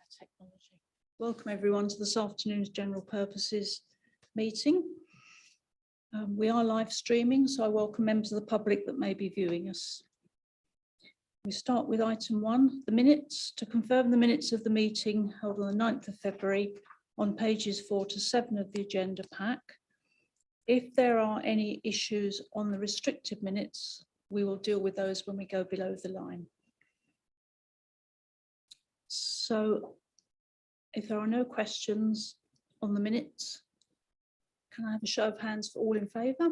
technology. Welcome everyone to this afternoon's general purposes meeting. We are live streaming, so I welcome members of the public that may be viewing us. We start with item 1, the minutes. To confirm the minutes of the meeting held on the 9th of February on pages 4 to 7 of the agenda pack. If there are any issues on the restricted minutes, we will deal with those when we go below the line. So if there are no questions on the minutes, can I have a show of hands for all in favour?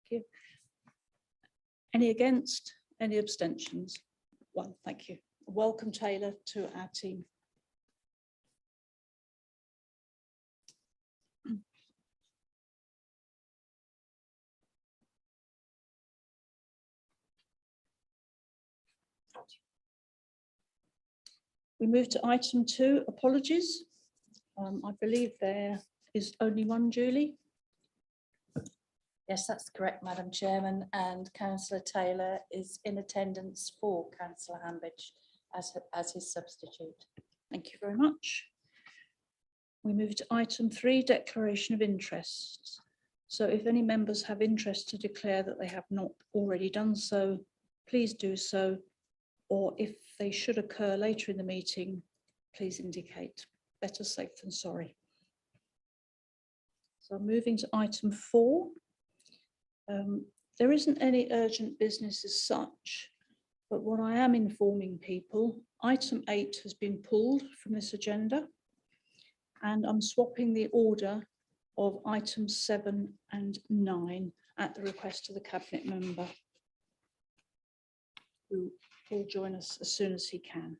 Thank you. Any against? Any abstentions? 1, thank you. Welcome, Taylor, to our team. We move to item 2, apologies. I believe there is only one, Julie. Yes, that's correct, Madam Chairman, and Councillor Taylor is in attendance for Councillor Hambidge as his substitute. Thank you very much. We move to item 3, declaration of interests. So if any members have interest to declare that they have not already done so, please do so, or if they should occur later in the meeting, please indicate. Better safe than sorry. So moving to item 4. There isn't any urgent business as such, but what I am informing people, item 8 has been pulled from this agenda, and I'm swapping the order of items 7 and 9 at the request of the Cabinet member, who will join us as soon as he can.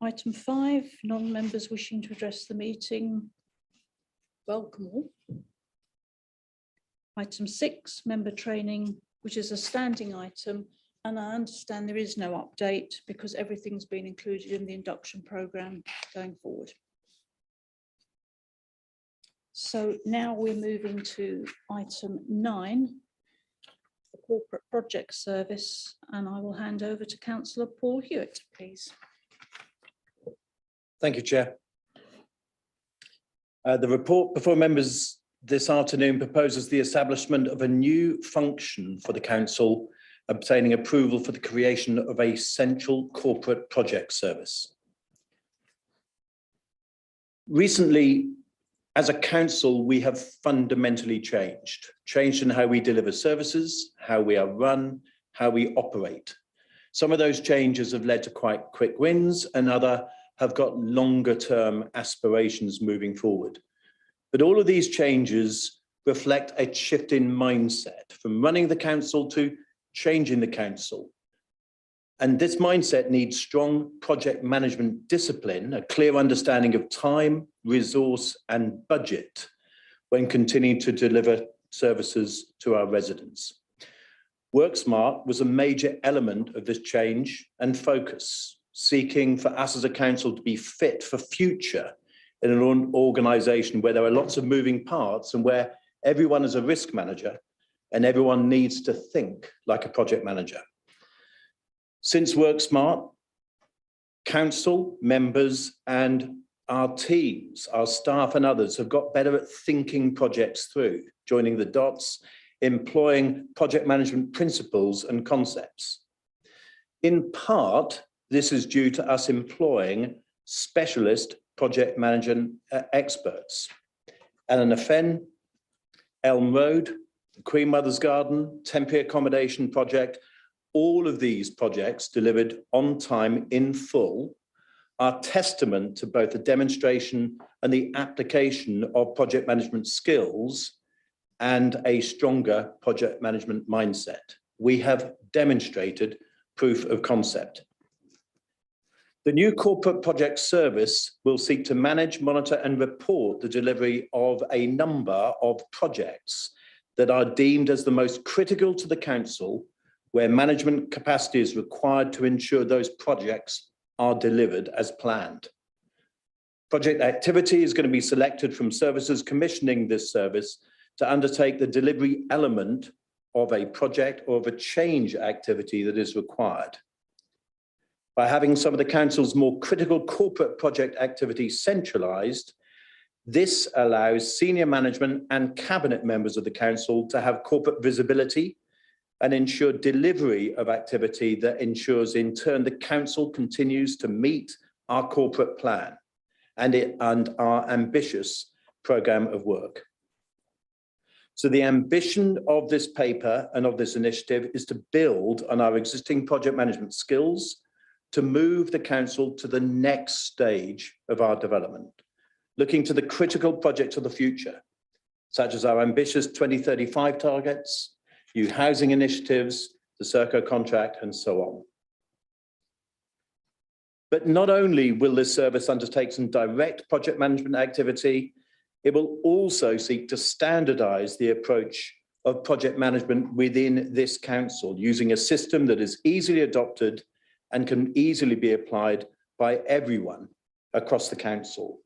Item 5, non-members wishing to address the meeting. Welcome all. Item 6, member training, which is a standing item, and I understand there is no update because everything's been included in the induction programme going forward. So now we're moving to item 9, the corporate project service, and I will hand over to Councillor Paul Hewitt, please. Thank you, Chair. The report before members this afternoon proposes the establishment of a new function for the Council, obtaining approval for the creation of a central corporate project service. Recently, as a council, we have fundamentally changed in how we deliver services, how we are run, how we operate. Some of those changes have led to quite quick wins, and others have got longer term aspirations moving forward. But all of these changes reflect a shift in mindset from running the council to changing the council. And this mindset needs strong project management discipline, a clear understanding of time, resource, and budget when continuing to deliver services to our residents. WorkSmart was a major element of this change and focus, seeking for us as a council to be fit for future in an organisation where there are lots of moving parts and where everyone is a risk manager and everyone needs to think like a project manager. Since WorkSmart, council members and our teams, our staff and others have got better at thinking projects through, joining the dots, employing project management principles and concepts. In part, this is due to us employing specialist project management experts. Eleanor Fenn, Elm Road, Queen Mother's Garden, Tempe Accommodation Project, all of these projects delivered on time in full are testament to both the demonstration and the application of project management skills and a stronger project management mindset. We have demonstrated proof of concept. The new corporate project service will seek to manage, monitor and report the delivery of a number of projects that are deemed as the most critical to the council, where management capacity is required to ensure those projects are delivered as planned. Project activity is going to be selected from services commissioning this service to undertake the delivery element of a project or of a change activity that is required. By having some of the council's more critical corporate project activities centralised, this allows senior management and cabinet members of the council to have corporate visibility and ensure delivery of activity that ensures in turn the council continues to meet our corporate plan and our ambitious programme of work. So the ambition of this paper and of this initiative is to build on our existing project management skills to move the council to the next stage of our development, looking to the critical projects of the future, such as our ambitious 2035 targets, new housing initiatives, the Serco contract, and so on. But not only will this service undertake some direct project management activity, it will also seek to standardise the approach of project management within this council, using a system that is easily adopted and can easily be applied by everyone across the council.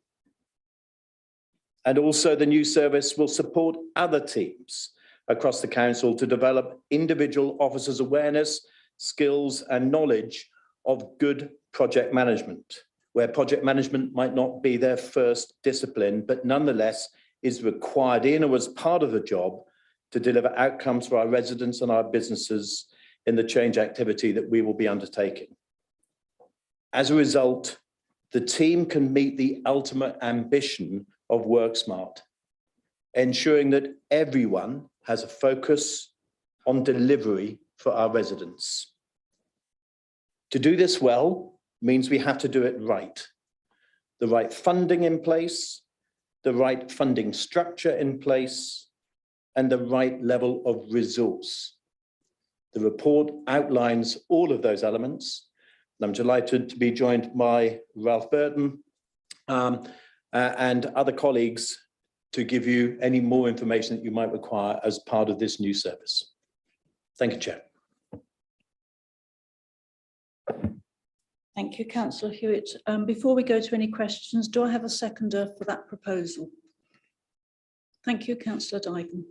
And also the new service will support other teams across the council to develop individual officers' awareness, skills and knowledge of good project management, where project management might not be their first discipline, but nonetheless is required in or as part of the job to deliver outcomes for our residents and our businesses in the change activity that we will be undertaking. As a result, the team can meet the ultimate ambition of WorkSmart, ensuring that everyone has a focus on delivery for our residents. To do this well means we have to do it right. The right funding in place, the right funding structure in place, and the right level of resource. The report outlines all of those elements. And I'm delighted to be joined by Ralph Burton and other colleagues to give you any more information that you might require as part of this new service. Thank you, Chair. Thank you, Councillor Hewitt. Before we go to any questions, do I have a seconder for that proposal? Thank you, Councillor Dyden.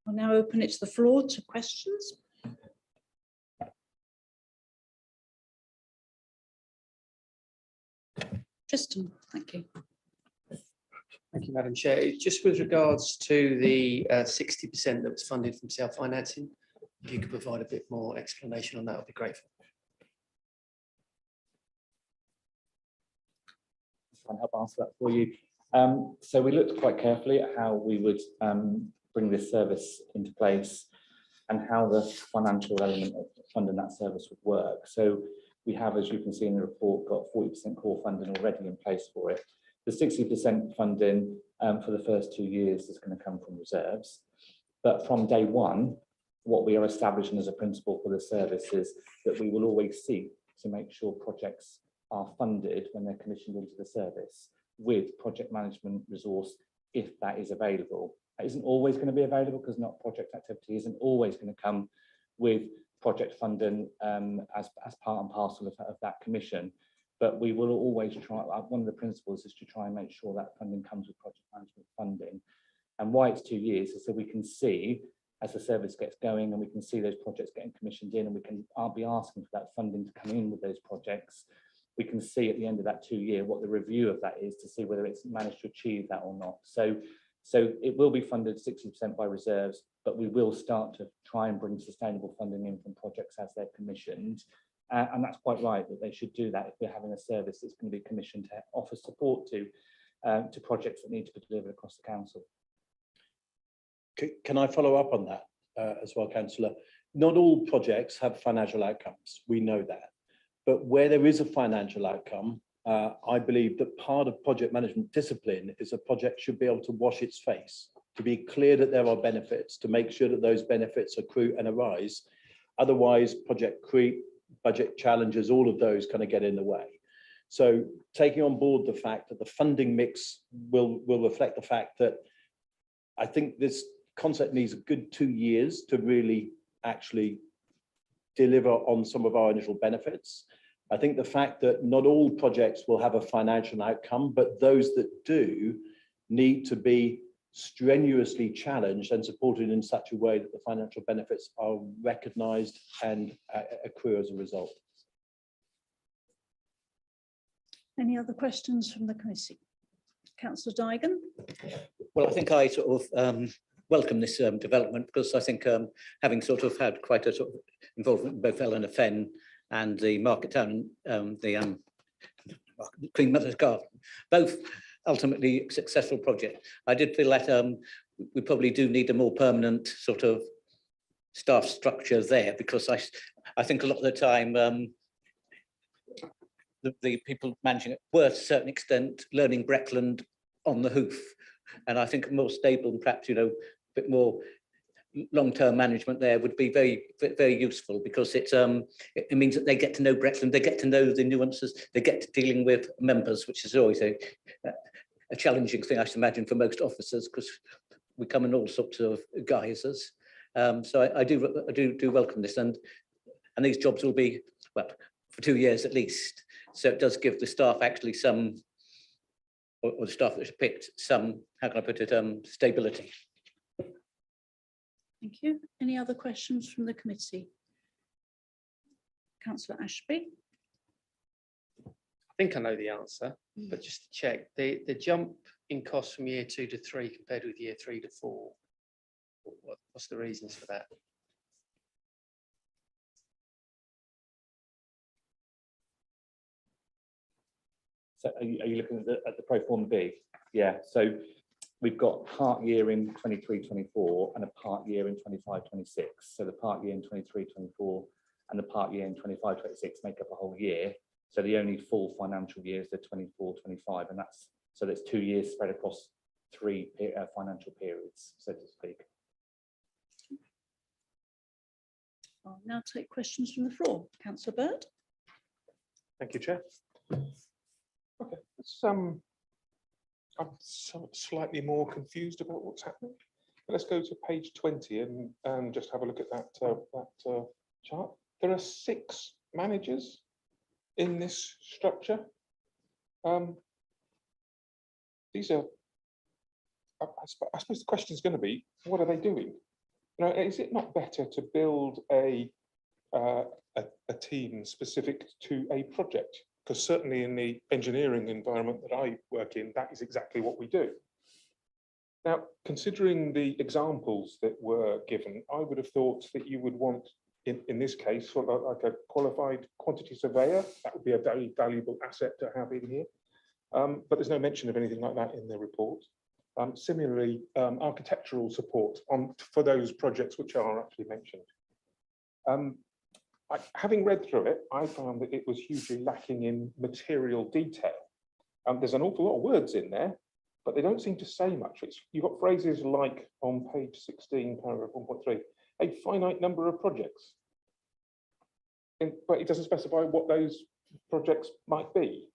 I'll now open it to the floor to questions. Tristan, thank you. Thank you, Madam Chair. Just with regards to the 60% that was funded from self-financing, if you could provide a bit more explanation on that, I'd be grateful. Try and help answer that for you. So we looked quite carefully at how we would bring this service into place and how the financial element of funding that service would work. So we have, as you can see in the report, got 40% core funding already in place for it. The 60% funding for the first 2 years is going to come from reserves. But from day one, what we are establishing as a principle for the service is that we will always seek to make sure projects are funded when they're commissioned into the service with project management resource, if that is available. That isn't always going to be available because not project activity isn't always going to come with project funding as part and parcel of that commission. But we will always try, one of the principles is to try and make sure that funding comes with project management funding. And why it's 2 years is so we can see as the service gets going and we can see those projects getting commissioned in and we can be asking for that funding to come in with those projects. We can see at the end of that 2 year what the review of that is to see whether it's managed to achieve that or not. So it will be funded 60% by reserves, but we will start to try and bring sustainable funding in from projects as they're commissioned. And that's quite right that they should do that if we're having a service that's going to be commissioned to offer support to projects that need to be delivered across the council. Can I follow up on that as well, Councillor? Not all projects have financial outcomes. We know that. But where there is a financial outcome, I believe that part of project management discipline is a project should be able to wash its face, to be clear that there are benefits, to make sure that those benefits accrue and arise. Otherwise, project creep, budget challenges, all of those kind of get in the way. So taking on board the fact that the funding mix will reflect the fact that I think this concept needs a good 2 years to really actually deliver on some of our initial benefits. I think the fact that not all projects will have a financial outcome, but those that do need to be strenuously challenged and supported in such a way that the financial benefits are recognised and accrue as a result. Any other questions from the committee? Councillor Digan? Well, I think I sort of welcome this development because I think having sort of had quite a sort of involvement in both Eleanor Fen and the Market Town, the Queen Mother's Garden, both ultimately successful project. I did feel that we probably do need a more permanent sort of staff structure there, because I think a lot of the time the people managing it were to a certain extent learning Breckland on the hoof, and I think more stable and perhaps, you know, a bit more long-term management there would be very, very useful, because it means that they get to know Breckland, they get to know the nuances, they get to dealing with members, which is always a challenging thing, I should imagine, for most officers, because we come in all sorts of guises. So I do welcome this, and these jobs will be, well, for 2 years at least. So it does give the staff actually some, or the staff that's picked some, how can I put it, stability. Thank you. Any other questions from the committee? Councillor Ashby? I think I know the answer, but just to check, the jump in costs from year 2 to 3 compared with year 3 to 4, what's the reasons for that? So are you looking at the pro forma B? Yeah, so we've got part year in 23-24 and a part year in 25-26. So the part year in 23-24 and the part year in 25-26 make up a whole year. So the only full financial year is the 24-25, and that's, so there's 2 years spread across 3 financial periods, so to speak. I'll now take questions from the floor. Councillor Bird? Thank you, Chair. Okay, I'm slightly more confused about what's happening. Let's go to page 20 and just have a look at that chart. There are 6 managers in this structure. These are, I suppose the question is going to be, what are they doing? You know, is it not better to build a team specific to a project? Because certainly in the engineering environment that I work in, that is exactly what we do. Now, considering the examples that were given, I would have thought that you would want, in this case, sort of like a qualified quantity surveyor. That would be a very valuable asset to have in here. But there's no mention of anything like that in the report. Similarly, architectural support for those projects which are actually mentioned. Having read through it, I found that it was hugely lacking in material detail. There's an awful lot of words in there, but they don't seem to say much. You've got phrases like on page 16, paragraph 1.3, a finite number of projects. But it doesn't specify what those projects might be.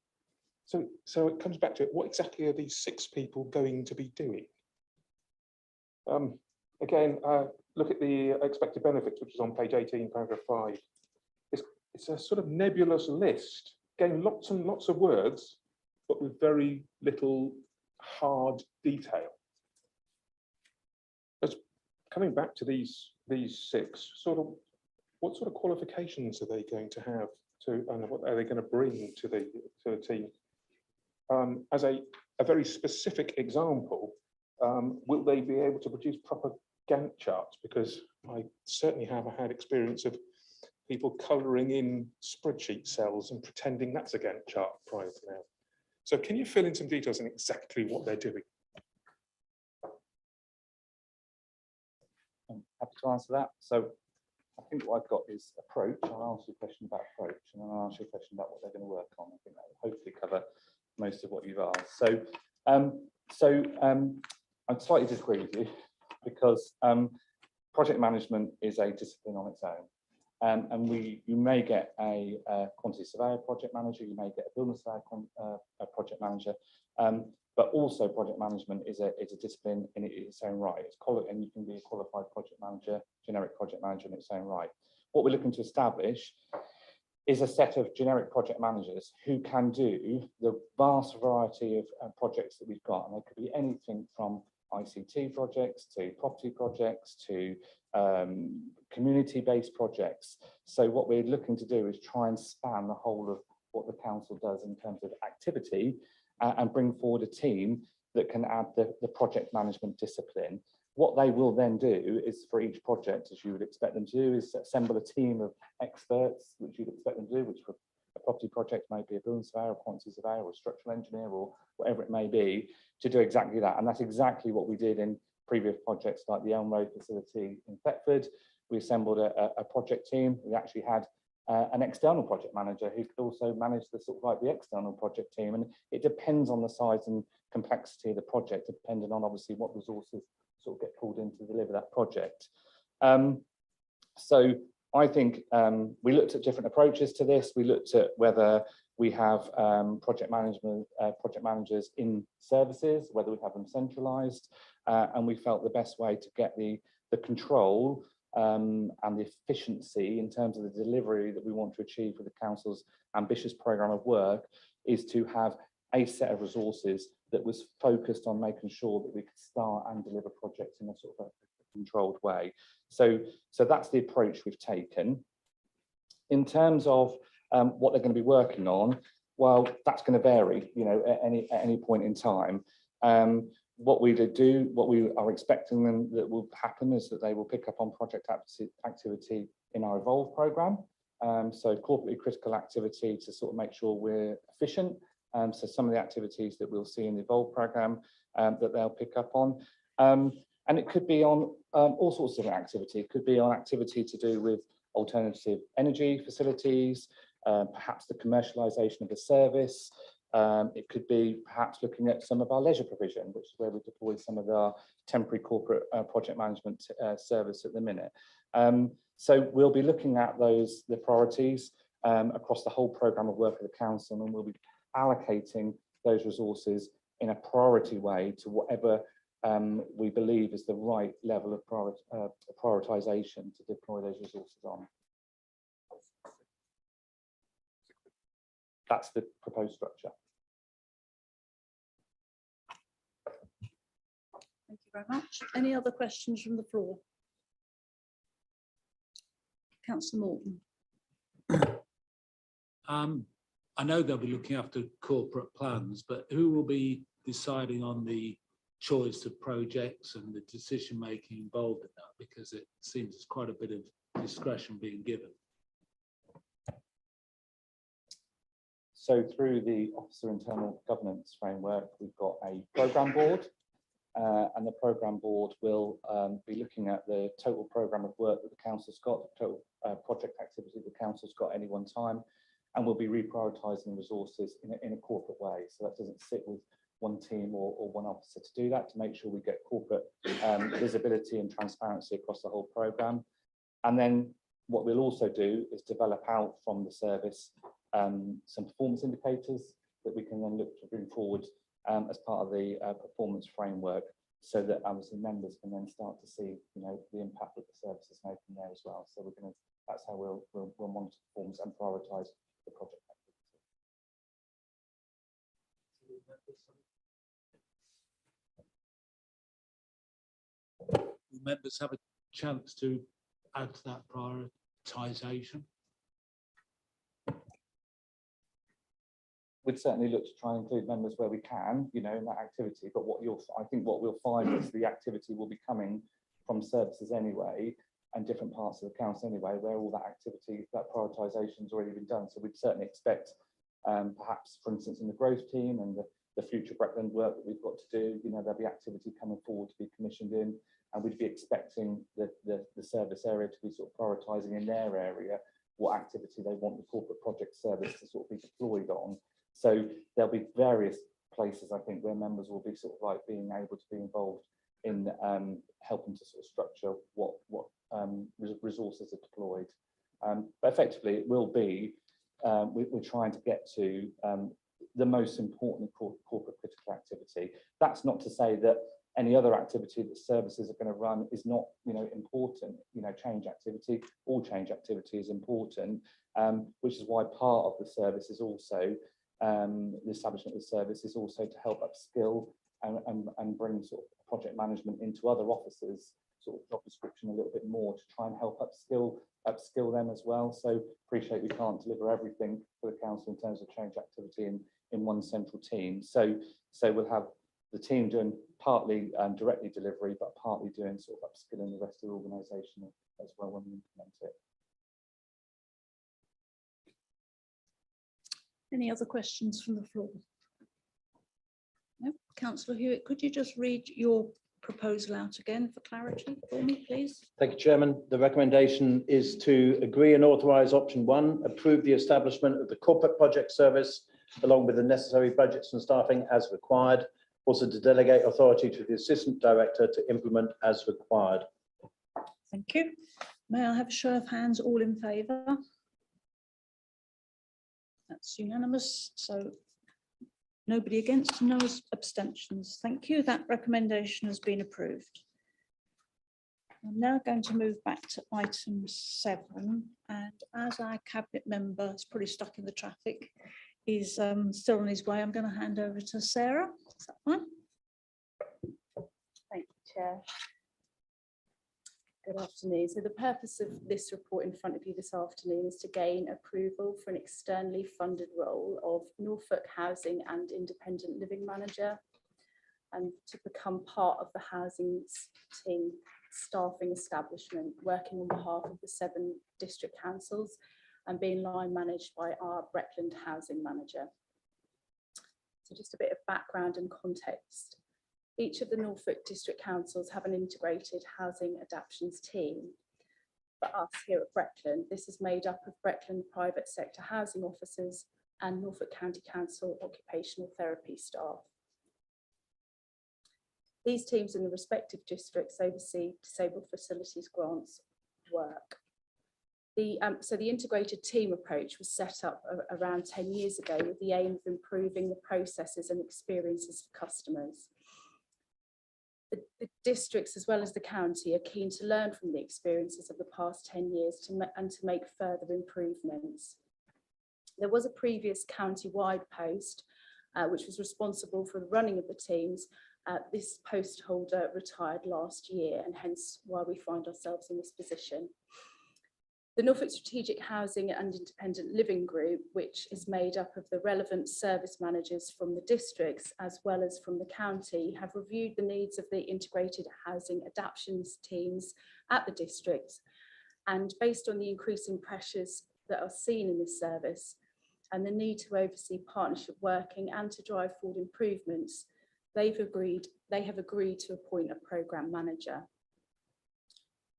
So it comes back to it, what exactly are these 6 people going to be doing? Again, look at the expected benefits, which is on page 18, paragraph 5. It's a sort of nebulous list, again, lots and lots of words, but with very little hard detail. But coming back to these 6, what sort of qualifications are they going to have and what are they going to bring to the team? As a very specific example, will they be able to produce proper Gantt charts? Because I certainly have had experience of people colouring in spreadsheet cells and pretending that's a Gantt chart prior to now. So can you fill in some details on exactly what they're doing? I'm happy to answer that. So I think what I've got is approach. I'll answer a question about approach, and then I'll answer a question about what they're going to work on. I think that will hopefully cover most of what you've asked. So I slightly disagree with you, because project management is a discipline on its own. And you may get a quantity surveyor project manager, you may get a building surveyor project manager, but also project management is a discipline in its own right. And you can be a qualified project manager, generic project manager in its own right. What we're looking to establish is a set of generic project managers who can do the vast variety of projects that we've got. And they could be anything from ICT projects, to property projects, to community-based projects. So what we're looking to do is try and span the whole of what the council does in terms of activity and bring forward a team that can add the project management discipline. What they will then do is, for each project, as you would expect them to do, is assemble a team of experts, which you'd expect them to do, which for a property project may be a building surveyor, a quantity surveyor, or a structural engineer, or whatever it may be, to do exactly that. And that's exactly what we did in previous projects like the Elm Road facility in Thetford. We assembled a project team. We actually had an external project manager who could also manage the sort of like the external project team. And it depends on the size and complexity of the project, depending on obviously what resources sort of get pulled in to deliver that project. So I think we looked at different approaches to this. We looked at whether we have project managers in services, whether we have them centralised, and we felt the best way to get the control and the efficiency in terms of the delivery that we want to achieve with the council's ambitious programme of work is to have a set of resources that was focused on making sure that we could start and deliver projects in a sort of a controlled way. So that's the approach we've taken. In terms of what they're going to be working on, well, that's going to vary, you know, at any point in time. What we are expecting them that will happen is that they will pick up on project activity in our Evolve programme. So corporately critical activity to sort of make sure we're efficient. So some of the activities that we'll see in the Evolve programme that they'll pick up on. And it could be on all sorts of activity. It could be on activity to do with alternative energy facilities, perhaps the commercialisation of a service. It could be perhaps looking at some of our leisure provision, which is where we deploy some of our temporary corporate project management service at the minute. So we'll be looking at the priorities across the whole programme of work of the council, and we'll be allocating those resources in a priority way to whatever we believe is the right level of prioritisation to deploy those resources on. That's the proposed structure. Thank you very much. Any other questions from the floor? Councillor Morton. I know they'll be looking after corporate plans, but who will be deciding on the choice of projects and the decision making involved in that? Because it seems there's quite a bit of discretion being given. So through the Officer Internal Governance framework, we've got a programme board, and the programme board will be looking at the total programme of work that the council's got, the total project activity the council's got at any one time, and we'll be reprioritising resources in a corporate way. So that doesn't sit with one team or one officer to do that, to make sure we get corporate visibility and transparency across the whole programme. And then what we'll also do is develop out from the service some performance indicators that we can then look to bring forward as part of the performance framework, so that obviously members can then start to see, you know, the impact that the service is making there as well. So that's how we'll monitor performance and prioritise the project activity. Will members have a chance to add to that prioritisation? We'd certainly look to try and include members where we can, you know, in that activity. But I think what we'll find is the activity will be coming from services anyway, and different parts of the council anyway, where all that activity, that prioritisation has already been done. So we'd certainly expect, perhaps, for instance, in the growth team and the future Breckland work that we've got to do, you know, there'll be activity coming forward to be commissioned in, and we'd be expecting the service area to be sort of prioritising in their area what activity they want the corporate project service to sort of be deployed on. So there'll be various places, I think, where members will be sort of like being able to be involved in helping to sort of structure what resources are deployed. But effectively, it will be, we're trying to get to the most important corporate critical activity. That's not to say that any other activity that services are going to run is not, you know, important. You know, change activity, all change activity is important, which is why part of the service is also the establishment of the service is also to help upskill and bring sort of project management into other offices, sort of job description a little bit more to try and help upskill them as well. So appreciate we can't deliver everything for the council in terms of change activity in one central team. So we'll have the team doing partly directly delivery, but partly doing sort of upskilling the rest of the organisation as well when we implement it. Any other questions from the floor? No. Councillor Hewitt, could you just read your proposal out again for clarity for me, please? Thank you, Chairman. The recommendation is to agree and authorise option 1, approve the establishment of the corporate project service along with the necessary budgets and staffing as required. Also to delegate authority to the Assistant Director to implement as required. Thank you. May I have a show of hands, all in favour? That's unanimous. So nobody against, no abstentions. Thank you. That recommendation has been approved. I'm now going to move back to item 7, and as our cabinet member is probably stuck in the traffic, is still on his way, I'm going to hand over to Sarah. Is that fine? Thank you, Chair. Good afternoon. So the purpose of this report in front of you this afternoon is to gain approval for an externally funded role of Norfolk Housing and Independent Living Manager, and to become part of the housing team staffing establishment working on behalf of the 7 district councils and being line managed by our Breckland housing manager. So just a bit of background and context. Each of the Norfolk district councils have an integrated housing adaptations team. For us here at Breckland, this is made up of Breckland private sector housing officers and Norfolk County Council occupational therapy staff. These teams in the respective districts oversee disabled facilities grants work. So the integrated team approach was set up around 10 years ago with the aim of improving the processes and experiences for customers. The districts as well as the county are keen to learn from the experiences of the past 10 years and to make further improvements. There was a previous county-wide post which was responsible for the running of the teams. This post holder retired last year, and hence why we find ourselves in this position. The Norfolk Strategic Housing and Independent Living Group, which is made up of the relevant service managers from the districts as well as from the county, have reviewed the needs of the integrated housing adaptations teams at the districts. And based on the increasing pressures that are seen in this service and the need to oversee partnership working and to drive forward improvements, they have agreed to appoint a programme manager.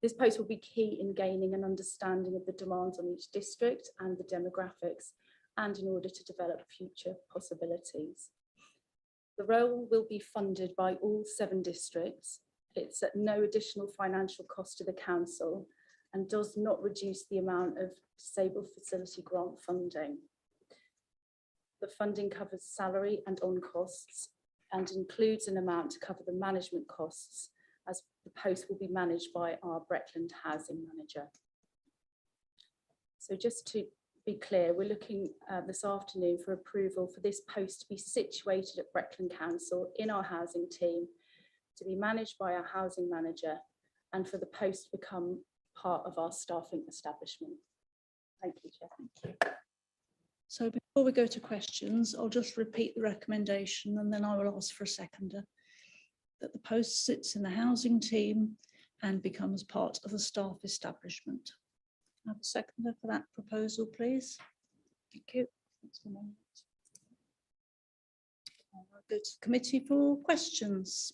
This post will be key in gaining an understanding of the demands on each district and the demographics, and in order to develop future possibilities. The role will be funded by all 7 districts. It's at no additional financial cost to the council and does not reduce the amount of disabled facility grant funding. The funding covers salary and on costs and includes an amount to cover the management costs, as the post will be managed by our Breckland housing manager. So just to be clear, we're looking this afternoon for approval for this post to be situated at Breckland Council in our housing team, to be managed by our housing manager, and for the post to become part of our staffing establishment. Thank you, Chair. Thank you. So before we go to questions, I'll just repeat the recommendation and then I will ask for a seconder. That the post sits in the housing team and becomes part of the staff establishment. Have a seconder for that proposal, please. Thank you. I'll go to the committee for questions.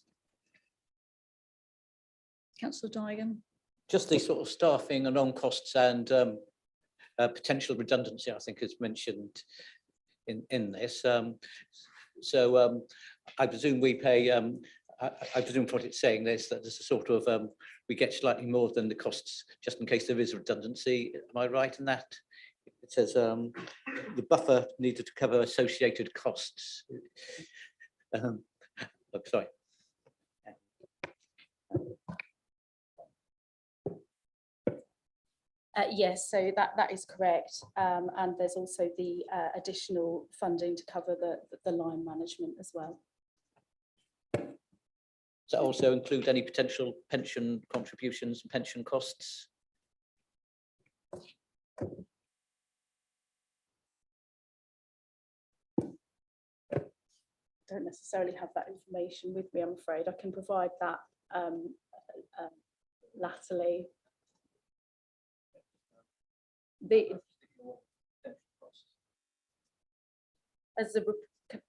Councillor Digan. Just the sort of staffing and on costs and potential redundancy, I think, is mentioned in this. I presume we pay. I presume what it's saying is that there's a sort of we get slightly more than the costs just in case there is redundancy. Am I right in that? It says the buffer needed to cover associated costs. Sorry. Yes, so that is correct. And there's also the additional funding to cover the line management as well. Does that also include any potential pension contributions, and pension costs? Don't necessarily have that information with me, I'm afraid. I can provide that latterly.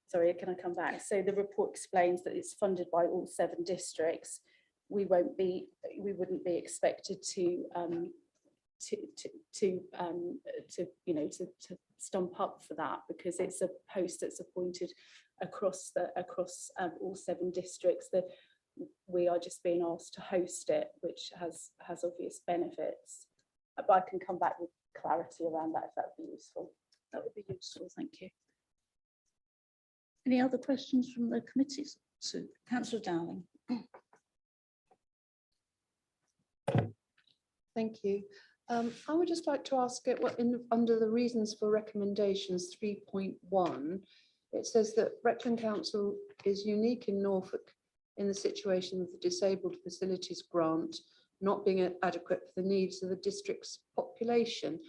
Sorry, can I come back? So the report explains that it's funded by all 7 districts. We wouldn't be expected to stump up for that, because it's a post that's appointed across all 7 districts. That we are just being asked to host it, which has obvious benefits. But I can come back with clarity around that if that would be useful. That would be useful, thank you. Any other questions from the committees? So, Councillor Dowling. Thank you. I would just like to ask it under the reasons for recommendations 3.1, it says that Breckland Council is unique in Norfolk in the situation of the Disabled Facilities Grant not being adequate for the needs of the district's population.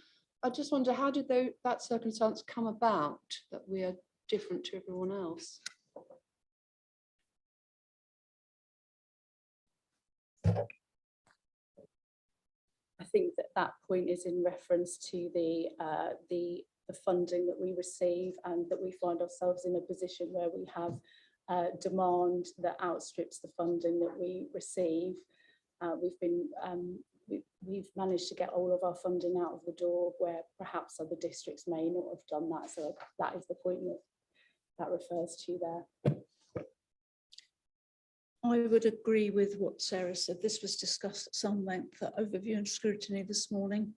I just wonder, how did that circumstance come about, that we are different to everyone else? I think that point is in reference to the funding that we receive, and that we find ourselves in a position where we have demand that outstrips the funding that we receive. We've managed to get all of our funding out of the door, where perhaps other districts may not have done that. So that is the point that refers to there. I would agree with what Sarah said. This was discussed at some length at overview and scrutiny this morning,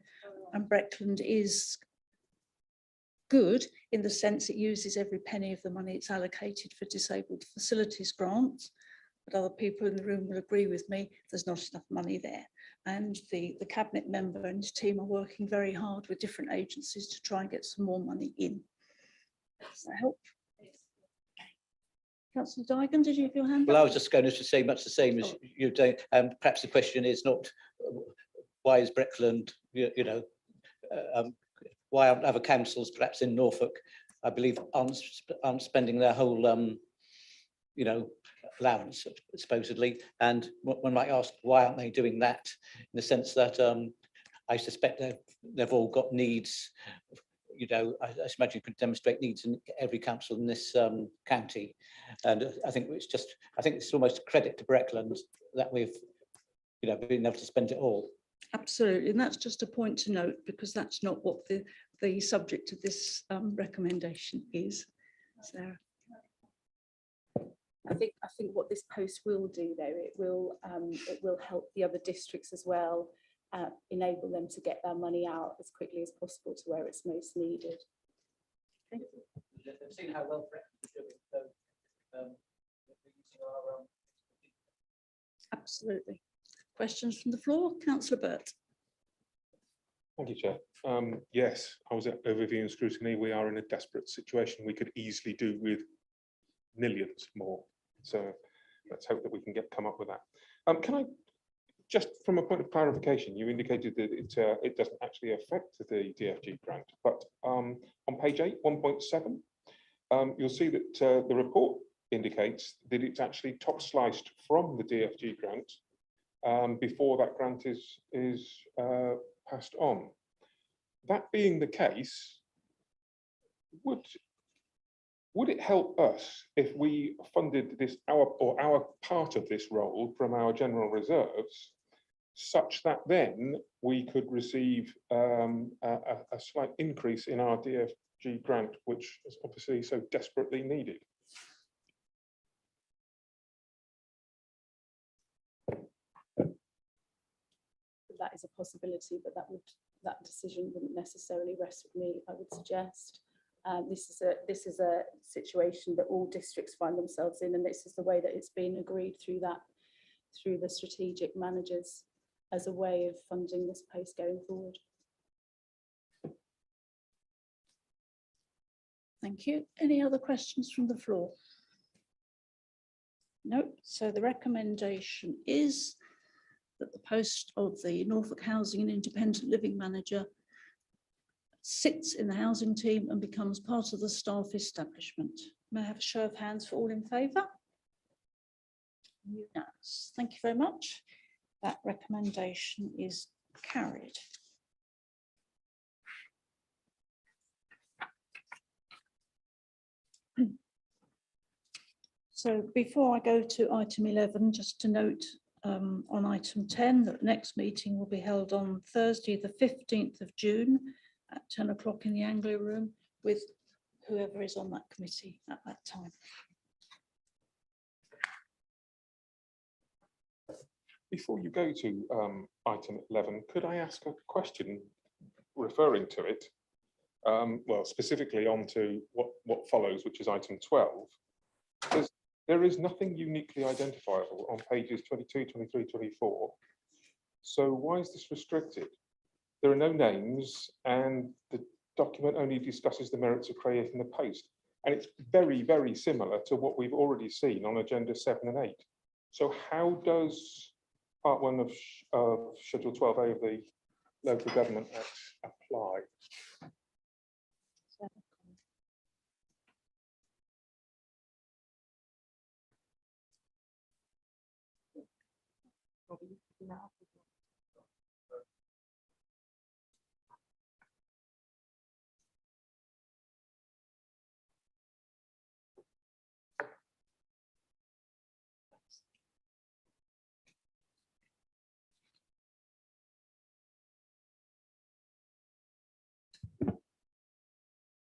and Breckland is good in the sense it uses every penny of the money it's allocated for disabled facilities grants, but other people in the room will agree with me, there's not enough money there. And the cabinet member and his team are working very hard with different agencies to try and get some more money in. Does that help? Councillor Daigan, did you have your hand Well, I up? was just going to say much the same as you're doing. Perhaps the question is not why is Breckland, why aren't other councils, perhaps in Norfolk, I believe, aren't spending their whole, allowance supposedly. And one might ask, why aren't they doing that? In the sense that I suspect they've all got needs. I imagine you could demonstrate needs in every council in this county, and I think it's almost a credit to Breckland that we've been able to spend it all. Absolutely, and that's just a point to note, because that's not what the subject of this recommendation is. Sarah. I think what this post will do, though, it will help the other districts as well, enable them to get their money out as quickly as possible to where it's most needed. They've seen how well Breckland is doing, so Absolutely. Questions from the floor? Councillor Burt. Thank you, Chair. Yes, I was at overview and scrutiny. We are in a desperate situation. We could easily do with millions more. So let's hope that we can come up with that. Can I, just from a point of clarification, you indicated that it doesn't actually affect the DFG grant, but on page 8, 1.7, you'll see that the report indicates that it's actually top sliced from the DFG grant before that grant is passed on. That being the case, would it help us if we funded this our part of this role from our general reserves, such that then we could receive a slight increase in our DFG grant, which is obviously so desperately needed? That is a possibility, but that decision wouldn't necessarily rest with me, I would suggest. This is a situation that all districts find themselves in, and this is the way that it's been agreed through the strategic managers as a way of funding this post going forward. Thank you. Any other questions from the floor? No, so the recommendation is that the post of the Norfolk Housing and Independent Living Manager sits in the housing team and becomes part of the staff establishment. May I have a show of hands for all in favour? Unanimous. Thank you very much. That recommendation is carried. So before I go to item 11, just to note on item 10 that the next meeting will be held on Thursday, the 15th of June at 10 o'clock in the Anglia Room with whoever is on that committee at that time. Before you go to item 11, could I ask a question referring to it? Well, specifically onto what follows, which is item 12. There is nothing uniquely identifiable on pages 22, 23, 24. So why is this restricted? There are no names and the document only discusses the merits of creating the post. And it's very, very similar to what we've already seen on agenda 7 and 8. So how does part 1 of Schedule 12A of the Local Government Act apply?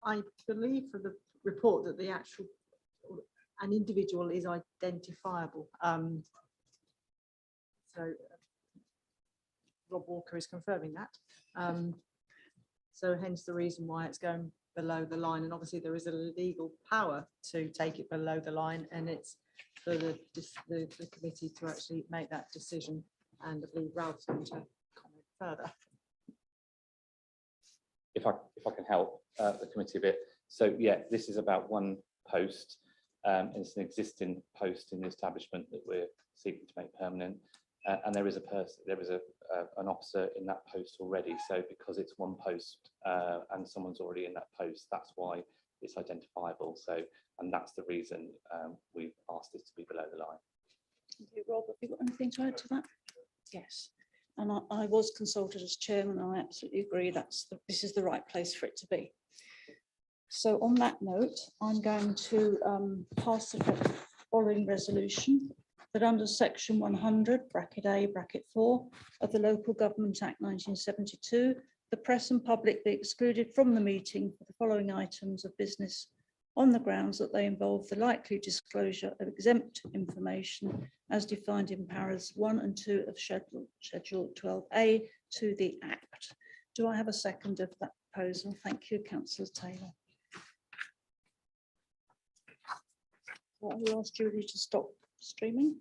I believe from the report that an individual is identifiable. So Rob Walker is confirming that. So hence the reason why it's going below the line, and obviously there is a legal power to take it below the line, and it's for the committee to actually make that decision, and I believe Ralph's going to comment further. If I can help the committee a bit. So yeah, this is about one post. It's an existing post in the establishment that we're seeking to make permanent. And there is an officer in that post already. So because it's one post and someone's already in that post, that's why it's identifiable. So, and that's the reason we've asked this to be below the line. Thank you, Rob. Have you got anything to add to that? Yes. And I was consulted as chairman, and I absolutely agree this is the right place for it to be. So on that note, I'm going to pass the following resolution that under section 100, bracket A, bracket 4 of the Local Government Act 1972, the press and public be excluded from the meeting for the following items of business on the grounds that they involve the likely disclosure of exempt information as defined in paras 1 and 2 of Schedule 12A to the Act. Do I have a second of that proposal? Thank you, Councillor Taylor. I will ask Julie to stop streaming.